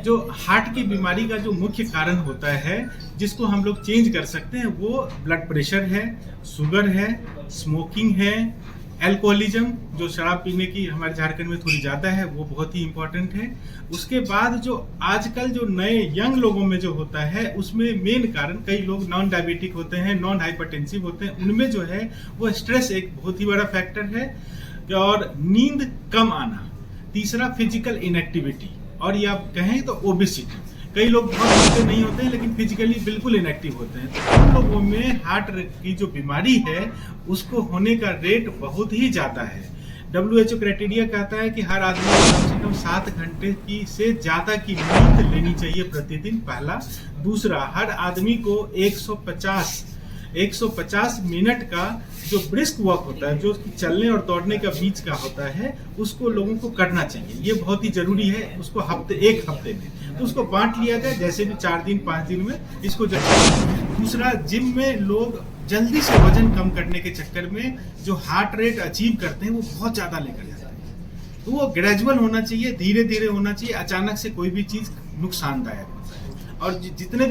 जो हार्ट की बीमारी का जो मुख्य कारण होता है, जिसको हम लोग चेंज कर सकते हैं, वो ब्लड प्रेशर है, शुगर है, स्मोकिंग है, अल्कोहलिज्म, जो शराब पीने की हमारे झारखंड में थोड़ी ज़्यादा है, वो बहुत ही इम्पोर्टेंट है। उसके बाद जो आजकल जो नए यंग लोगों में जो होता है, उसमें मेन कारण, कई लोग नॉन डायबिटिक होते हैं, नॉन हाइपरटेंसिव होते हैं, उनमें जो है वो स्ट्रेस एक बहुत ही बड़ा फैक्टर है, और नींद कम आना। तीसरा फिजिकल इनएक्टिविटी, और ये आप कहें तो ओबेसिटी। कई लोग बहुत मोटे नहीं होते हैं लेकिन फिजिकली बिल्कुल इनएक्टिव होते हैं, तो उन लोगों में हार्ट की जो बीमारी है उसको होने का रेट बहुत ही ज़्यादा है। WHO क्राइटेरिया कहता है कि हर आदमी को कम से कम 7 घंटे की से ज़्यादा की नींद लेनी चाहिए प्रतिदिन, पहला। दूसरा, हर आदमी को 150 मिनट का जो ब्रिस्क वॉक होता है, जो चलने और दौड़ने का बीच का होता है, उसको लोगों को करना चाहिए। ये बहुत ही जरूरी है, उसको एक हफ्ते में, तो उसको बांट लिया जाए, जैसे भी 4 दिन 5 दिन में इसको। दूसरा, जिम में लोग जल्दी से वजन कम करने के चक्कर में जो हार्ट रेट अचीव करते हैं वो बहुत ज्यादा लेकर जाते हैं, तो वो ग्रेजुअल होना चाहिए, धीरे धीरे होना चाहिए। अचानक से कोई भी चीज नुकसानदायक होता है। और जितने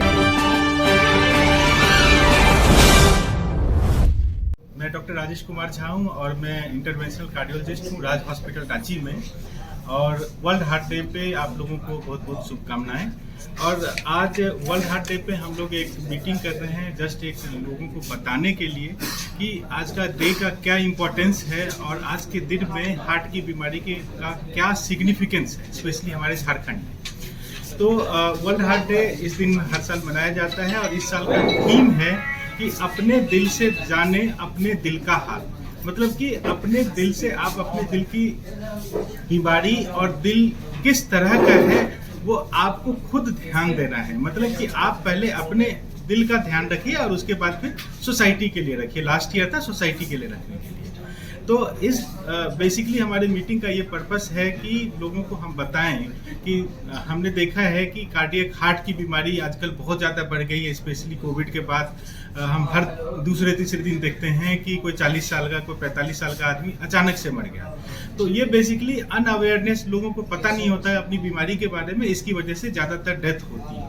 मैं डॉक्टर राजेश कुमार झा हूँ और मैं इंटरवेंशनल कार्डियोलॉजिस्ट हूँ राज हॉस्पिटल रांची में। और वर्ल्ड हार्ट डे पे आप लोगों को बहुत बहुत शुभकामनाएं। और आज वर्ल्ड हार्ट डे पे हम लोग एक मीटिंग कर रहे हैं, जस्ट एक लोगों को बताने के लिए कि आज का डे का क्या इम्पोर्टेंस है और आज के दिन में हार्ट की बीमारी का क्या सिग्निफिकेंस है, स्पेशली हमारे झारखंड में। तो वर्ल्ड हार्ट डे इस दिन हर साल मनाया जाता है, और इस साल का थीम है कि अपने दिल से जाने अपने दिल का हाल। मतलब कि अपने दिल से आप अपने दिल की बीमारी और दिल किस तरह का है वो आपको खुद ध्यान देना है। मतलब कि आप पहले अपने दिल का ध्यान रखिए और उसके बाद फिर सोसाइटी के लिए रखिए। लास्ट ईयर था सोसाइटी के लिए रखने के लिए। तो इस बेसिकली हमारे मीटिंग का ये पर्पस है कि लोगों को हम बताएं कि हमने देखा है कि कार्डियक हार्ट की बीमारी आजकल बहुत ज़्यादा बढ़ गई है, स्पेशली कोविड के बाद। हम हर दूसरे तीसरे दिन देखते हैं कि कोई 40 साल का, कोई 45 साल का आदमी अचानक से मर गया। तो ये बेसिकली अनअवेयरनेस, लोगों को पता नहीं होता है अपनी बीमारी के बारे में, इसकी वजह से ज़्यादातर डेथ होती है।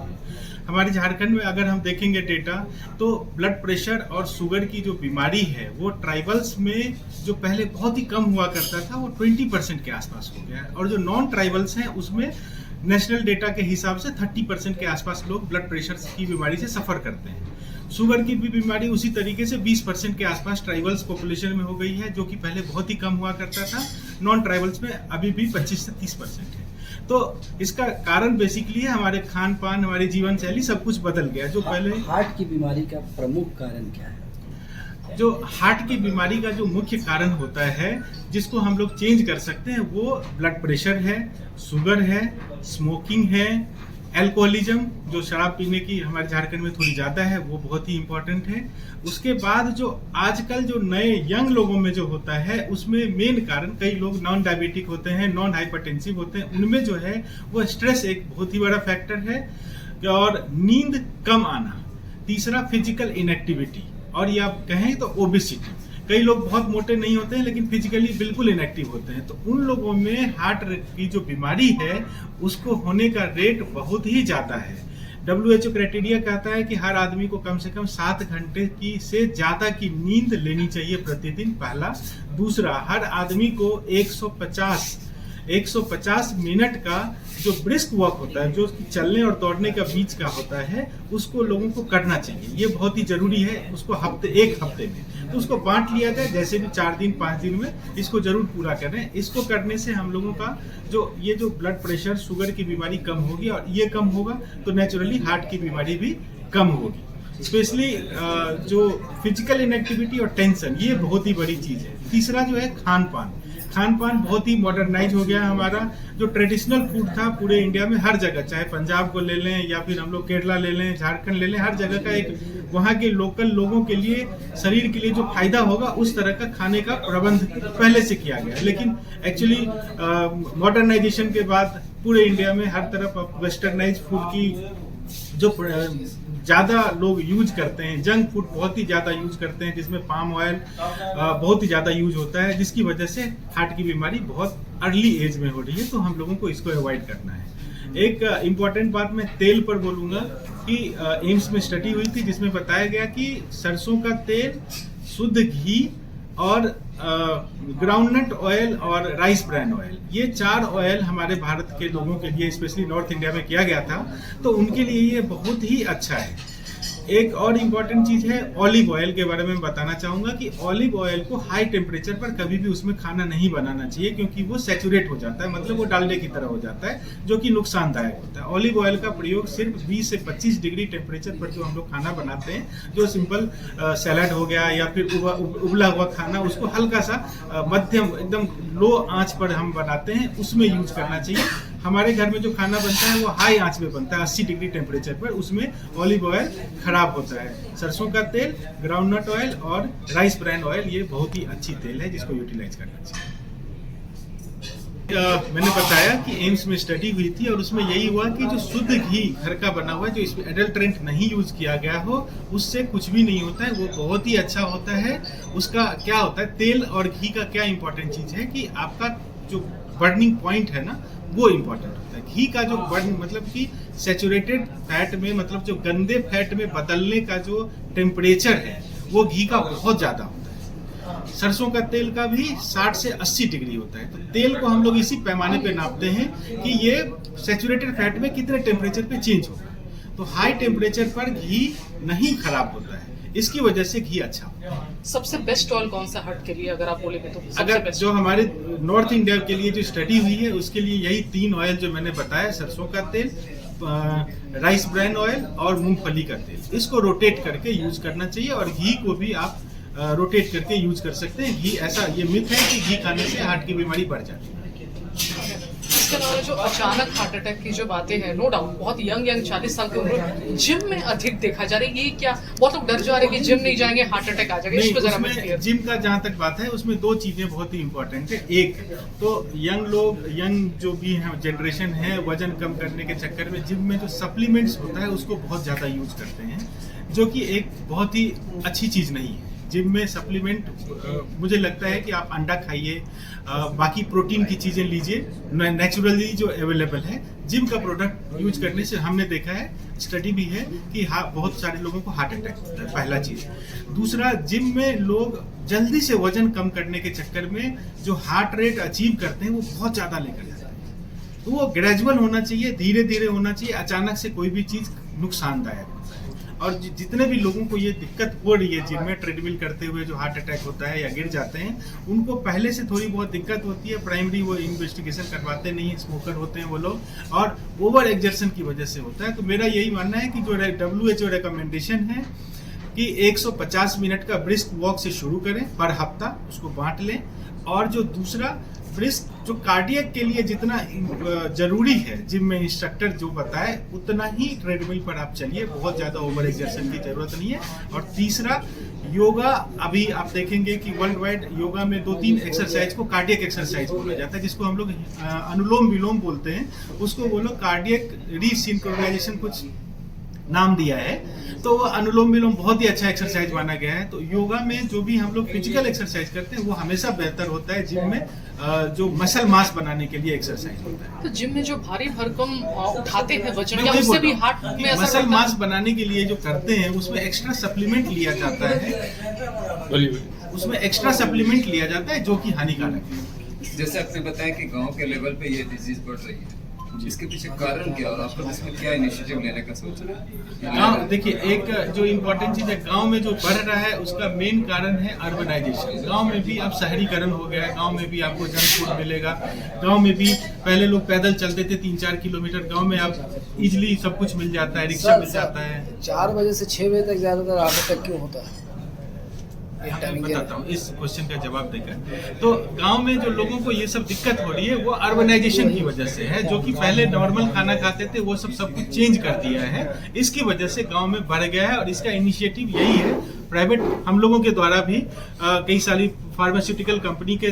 हमारे झारखंड में अगर हम देखेंगे डेटा, तो ब्लड प्रेशर और शुगर की जो बीमारी है वो ट्राइबल्स में जो पहले बहुत ही कम हुआ करता था वो 20% के आसपास हो गया है, और जो नॉन ट्राइबल्स हैं उसमें नेशनल डेटा के हिसाब से 30% के आसपास लोग ब्लड प्रेशर की बीमारी से सफर करते हैं। शुगर की भी बीमारी उसी तरीके से 20% के आसपास ट्राइबल्स पॉपुलेशन में हो गई है, जो कि पहले बहुत ही कम हुआ करता था। नॉन ट्राइबल्स में अभी भी 25 से 30% है। तो इसका कारण बेसिकली है हमारे खान पान, हमारी जीवन शैली, सब कुछ बदल गया। जो पहले हार्ट की बीमारी का प्रमुख कारण क्या है? जो हार्ट की बीमारी का जो मुख्य कारण होता है, जिसको हम लोग चेंज कर सकते हैं, वो ब्लड प्रेशर है, शुगर है, स्मोकिंग है, अल्कोहलिज्म, जो शराब पीने की हमारे झारखंड में थोड़ी ज़्यादा है, वो बहुत ही इम्पोर्टेंट है। उसके बाद जो आजकल जो नए यंग लोगों में जो होता है, उसमें मेन कारण, कई लोग नॉन डायबिटिक होते हैं, नॉन हाइपरटेंसिव होते हैं, उनमें जो है वो स्ट्रेस एक बहुत ही बड़ा फैक्टर है, और नींद कम आना। तीसरा, फिजिकल इनएक्टिविटी, और ये आप कहें तो ओबेसिटी। कई लोग बहुत मोटे नहीं होते हैं लेकिन फिजिकली बिल्कुल इनएक्टिव होते हैं, तो उन लोगों में हार्ट की जो बीमारी है उसको होने का रेट बहुत ही ज़्यादा है। WHO क्राइटेरिया कहता है कि हर आदमी को कम से कम 7 घंटे की से ज़्यादा की नींद लेनी चाहिए प्रतिदिन, पहला। दूसरा, हर आदमी को 150 मिनट का जो ब्रिस्क वॉक होता है, जो चलने और दौड़ने का बीच का होता है, उसको लोगों को करना चाहिए। ये बहुत ही जरूरी है, उसको एक हफ्ते में, तो उसको बांट लिया जाए, जैसे भी 4 दिन 5 दिन में इसको जरूर पूरा करें। इसको करने से हम लोगों का जो ब्लड प्रेशर, शुगर की बीमारी कम होगी, और ये कम होगा तो नेचुरली हार्ट की बीमारी भी कम होगी। स्पेशली जो फिजिकल इनएक्टिविटी और टेंशन, ये बहुत ही बड़ी चीज है। तीसरा जो है खान पान बहुत ही मॉडर्नाइज हो गया है हमारा। जो ट्रेडिशनल फूड था पूरे इंडिया में, हर जगह, चाहे पंजाब को ले लें या फिर हम लोग केरला ले लें, झारखंड ले लें, हर जगह का एक वहाँ के लोकल लोगों के लिए, शरीर के लिए जो फायदा होगा उस तरह का खाने का प्रबंध पहले से किया गया है। लेकिन एक्चुअली मॉडर्नाइजेशन के बाद पूरे इंडिया में हर तरफ वेस्टर्नाइज फूड की जो ज़्यादा लोग यूज करते हैं, जंक फूड बहुत ही ज़्यादा यूज करते हैं, जिसमें पाम ऑयल बहुत ही ज़्यादा यूज होता है, जिसकी वजह से हार्ट की बीमारी बहुत अर्ली एज में हो रही है। तो हम लोगों को इसको अवॉइड करना है। एक इम्पॉर्टेंट बात मैं तेल पर बोलूँगा कि एम्स में स्टडी हुई थी जिसमें बताया गया कि सरसों का तेल, शुद्ध घी और ग्राउंडनट ऑयल और राइस ब्रान ऑयल, ये 4 ऑयल हमारे भारत के लोगों के लिए स्पेशली नॉर्थ इंडिया में किया गया था, तो उनके लिए ये बहुत ही अच्छा है। एक और इम्पॉर्टेंट चीज़ है ऑलिव ऑयल के बारे में बताना चाहूँगा कि ऑलिव ऑयल को हाई टेम्परेचर पर कभी भी उसमें खाना नहीं बनाना चाहिए, क्योंकि वो सैचुरेट हो जाता है, मतलब वो डालडे की तरह हो जाता है, जो कि नुकसानदायक होता है। ऑलिव ऑयल का प्रयोग सिर्फ 20 से 25 डिग्री टेम्परेचर पर जो हम लोग खाना बनाते हैं, जो सिंपल सैलड हो गया या फिर उबला हुआ खाना, उसको हल्का सा मध्यम एकदम लो आंच पर हम बनाते हैं, उसमें यूज करना चाहिए। हमारे घर में जो खाना बनता है वो हाई आंच में बनता है 80 डिग्री टेम्परेचर पर, उसमें ऑलिव ऑयल खराब होता है। सरसों का तेल, ग्राउंडनट ऑयल और राइस ब्रान ऑयल ये बहुत ही अच्छी तेल है जिसको यूटिलाइज करना चाहिए। मैंने बताया कि एम्स में स्टडी हुई थी और उसमें यही हुआ कि जो शुद्ध घी घर का बना हुआ है, जो इसमें एडल्ट्रेंट नहीं यूज किया गया हो, उससे कुछ भी नहीं होता है, वो बहुत ही अच्छा होता है। उसका क्या होता है, तेल और घी का क्या इंपॉर्टेंट चीज है कि आपका जो बर्निंग पॉइंट है ना, वो इम्पोर्टेंट होता है। घी का जो बर्न मतलब कि सैचुरेटेड फैट में, मतलब जो गंदे फैट में बदलने का जो टेम्परेचर है वो घी का बहुत ज्यादा होता है। सरसों का तेल का भी 60 से 80 डिग्री होता है। तो तेल को हम लोग इसी पैमाने पे नापते हैं कि ये सैचुरेटेड फैट में कितने टेम्परेचर पे चेंज होगा। तो हाई टेम्परेचर पर घी नहीं खराब होता है, इसकी वजह से घी अच्छा होता है। सबसे बेस्ट ऑयल कौन सा हट के लिए अगर आप बोलेंगे तो? अगर जो हमारे नॉर्थ इंडिया के लिए जो स्टडी हुई है उसके लिए यही 3 ऑयल जो मैंने बताया, सरसों का तेल, राइस ब्रान ऑयल और मूंगफली का तेल, इसको रोटेट करके यूज करना चाहिए। और घी को भी आप रोटेट करके यूज कर सकते हैं। घी ऐसा, ये मिथ है कि घी खाने से हार्ट की बीमारी बढ़ जाती है। इसके अलावा जो अचानक हार्ट अटैक की जो बातें हैं, नो डाउट बहुत यंग 40 साल के उम्र जिम में अधिक देखा जा रहा है, ये क्या बहुत लोग डर जा रहे हैं कि जिम नहीं जाएंगे हार्ट अटैक आ जाएगा, इसको जरा बताइए। जिम का जहाँ तक बात है उसमें 2 चीजें बहुत ही इंपॉर्टेंट है। एक तो यंग लोग, यंग जो भी है जनरेशन है, वजन कम करने के चक्कर में जिम में जो सप्लीमेंट्स होता है उसको बहुत ज्यादा यूज करते हैं, जो कि एक बहुत ही अच्छी चीज नहीं है। जिम में सप्लीमेंट, मुझे लगता है कि आप अंडा खाइए, बाकी प्रोटीन की चीज़ें लीजिए, नेचुरली जो अवेलेबल है। जिम का प्रोडक्ट यूज करने से हमने देखा है, स्टडी भी है कि बहुत सारे लोगों को हार्ट अटैक होता है, पहला चीज़। दूसरा, जिम में लोग जल्दी से वजन कम करने के चक्कर में जो हार्ट रेट अचीव करते हैं वो बहुत ज़्यादा लेकर जाते हैं। तो वो ग्रेजुअल होना चाहिए, धीरे धीरे होना चाहिए। अचानक से कोई भी चीज़ नुकसानदायक होता है। और जितने भी लोगों को ये दिक्कत हो रही है जिम में ट्रेडमिल करते हुए जो हार्ट अटैक होता है या गिर जाते हैं, उनको पहले से थोड़ी बहुत दिक्कत होती है। प्राइमरी वो इन्वेस्टिगेशन करवाते नहीं, स्मोकर होते हैं वो लोग, और ओवर एक्जर्शन की वजह से होता है। तो मेरा यही मानना है कि जो WHO रिकमेंडेशन है कि 150 मिनट का ब्रिस्क वॉक से शुरू करें पर हफ्ता, उसको बांट लें। और जो दूसरा ब्रिस्क जो कार्डियक के लिए जितना जरूरी है, जिम में इंस्ट्रक्टर जो बताए उतना ही ट्रेडमिल पर आप चलिए, बहुत ज्यादा ओवर एक्सर्शन की जरूरत नहीं है। और तीसरा, योगा, अभी आप देखेंगे कि वर्ल्ड वाइड योगा में 2-3 एक्सरसाइज को कार्डियक एक्सरसाइज बोला जाता है, जिसको हम लोग अनुलोम विलोम बोलते हैं, उसको वो लोग कार्डियक रीसिंक्रोनाइजेशन कुछ नाम दिया है। तो अनुलोम विलोम बहुत ही अच्छा एक्सरसाइज माना गया है। तो योगा में जो भी हम लोग फिजिकल एक्सरसाइज करते हैं वो हमेशा बेहतर होता है जिम में, जो मसल मास बनाने के लिए एक्सरसाइज होता है। तो जिम में जो भारी भरकम उठाते हैं वजन, या उससे भी हार्ट में असर मसल मास बनाने के लिए जो करते हैं उसमें एक्स्ट्रा सप्लीमेंट लिया जाता है, उसमें एक्स्ट्रा सप्लीमेंट लिया जाता है जो कि हानिकारक है। जैसे आपने बताया कि गांव के लेवल पे ये डिजीज बढ़ रही है, इसके पीछे कारण क्या और आप लोग इसमें क्या इनिशिएटिव लेने का सोच रहे हैं? गाँव, देखिए, एक जो इम्पोर्टेंट चीज है, गांव में जो बढ़ रहा है उसका मेन कारण है अर्बनाइजेशन। गांव में भी अब शहरीकरण हो गया है, गांव में भी आपको जंक फूड मिलेगा। गांव में भी पहले लोग पैदल चलते थे 3-4 किलोमीटर, गांव में अब इजिली सब कुछ मिल जाता है, रिक्शा मिल जाता है। 4 बजे से 6 बजे तक ज्यादातर हार्ट अटैक क्यों होता है? मैं बताता हूँ इस क्वेश्चन का जवाब देकर। तो गांव में जो लोगों को ये सब दिक्कत हो रही है वो अर्बनाइजेशन की वजह से है, जो कि पहले नॉर्मल खाना खाते थे वो सब कुछ चेंज कर दिया है, इसकी वजह से गांव में बढ़ गया है। और इसका इनिशिएटिव यही है, प्राइवेट हम लोगों के द्वारा भी कई सारी फार्मास्यूटिकल कंपनी के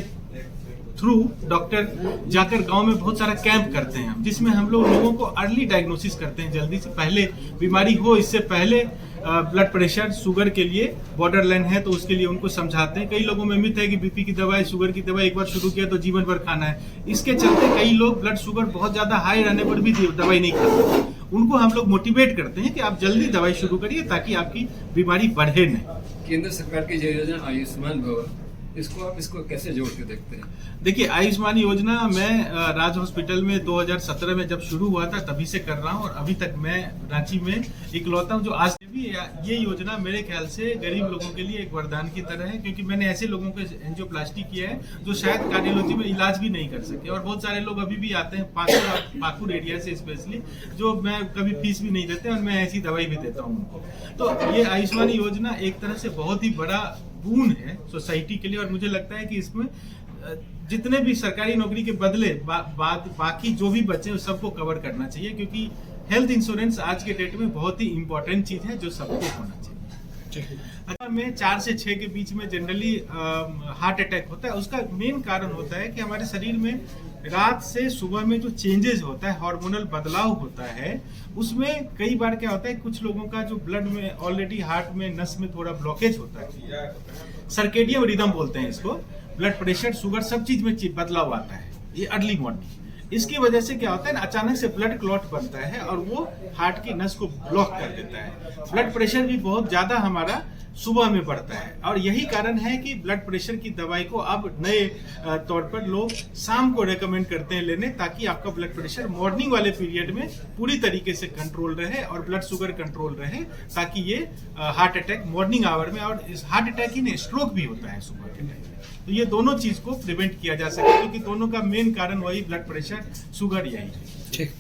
थ्रू डॉक्टर जाकर गांव में बहुत सारा कैंप करते हैं हम, जिसमें हम लोगों को अर्ली डायग्नोसिस करते हैं, जल्दी से पहले बीमारी हो इससे पहले ब्लड प्रेशर शुगर के लिए बॉर्डर लाइन है तो उसके लिए उनको समझाते हैं। कई लोगों में मिथ है कि बीपी की दवाई शुगर की दवाई एक बार शुरू किया तो जीवन भर खाना है। इसके चलते कई लोग ब्लड शुगर बहुत ज्यादा हाई रहने पर भी दवाई नहीं खाते। उनको हम लोग मोटिवेट करते हैं कि आप जल्दी दवाई शुरू करिए ताकि आपकी बीमारी बढ़े नहीं। केंद्र सरकार की जो योजना आयुष्मान भवन, इसको कैसे जोड़ के देखते हैं? देखिए, आयुष्मान योजना मैं राज हॉस्पिटल में 2017 में जब शुरू हुआ था तभी से कर रहा हूं और अभी तक मैं रांची में इकलौता हूं जो आज भी ये योजना मेरे ख्याल से गरीब लोगों के लिए एक वरदान की तरह है, क्योंकि मैंने ऐसे लोगों को एंजियोप्लास्टी किया है जो शायद कार्डियोलॉजी में इलाज भी नहीं कर सके, और बहुत सारे लोग अभी भी आते हैं पाकुड़ एरिया से स्पेशली, जो मैं कभी फीस भी नहीं देते और मैं ऐसी दवाई भी देता हूँ उनको। तो ये आयुष्मान योजना एक तरह से बहुत ही बड़ा बून है सोसाइटी के लिए, और मुझे लगता है कि इसमें जितने भी सरकारी नौकरी के बदले बाकी जो भी बच्चे हैं सबको कवर करना चाहिए, क्योंकि हेल्थ इंश्योरेंस आज के डेट में बहुत ही इंपॉर्टेंट चीज है जो सबको होना चाहिए। अगर में 4 से 6 के बीच में जनरली हार्ट अटैक होता है, उसका मेन कारण होता है कि हमारे शरीर में रात से सुबह में जो चेंजेस होता है, हार्मोनल बदलाव होता है, उसमें कई बार क्या होता है कुछ लोगों का जो ब्लड में ऑलरेडी हार्ट में नस में थोड़ा ब्लॉकेज होता है, सर्केडियन रिदम बोलते हैं इसको, ब्लड प्रेशर शुगर सब चीज में बदलाव आता है ये अर्ली मॉर्निंग। इसकी वजह से क्या होता है अचानक से ब्लड क्लॉट बनता है और वो हार्ट की नस को ब्लॉक कर देता है। ब्लड प्रेशर भी बहुत ज्यादा हमारा सुबह में बढ़ता है, और यही कारण है कि ब्लड प्रेशर की दवाई को अब नए तौर पर लोग शाम को रेकमेंड करते हैं लेने, ताकि आपका ब्लड प्रेशर मॉर्निंग वाले पीरियड में पूरी तरीके से कंट्रोल रहे और ब्लड शुगर कंट्रोल रहे, ताकि ये हार्ट अटैक मॉर्निंग आवर में, और इस हार्ट अटैक ही नहीं स्ट्रोक भी होता है सुबह के टाइम में, तो ये दोनों चीज को प्रिवेंट किया जा सके, क्योंकि दोनों का मेन कारण वही ब्लड प्रेशर शुगर यही है। ठीक।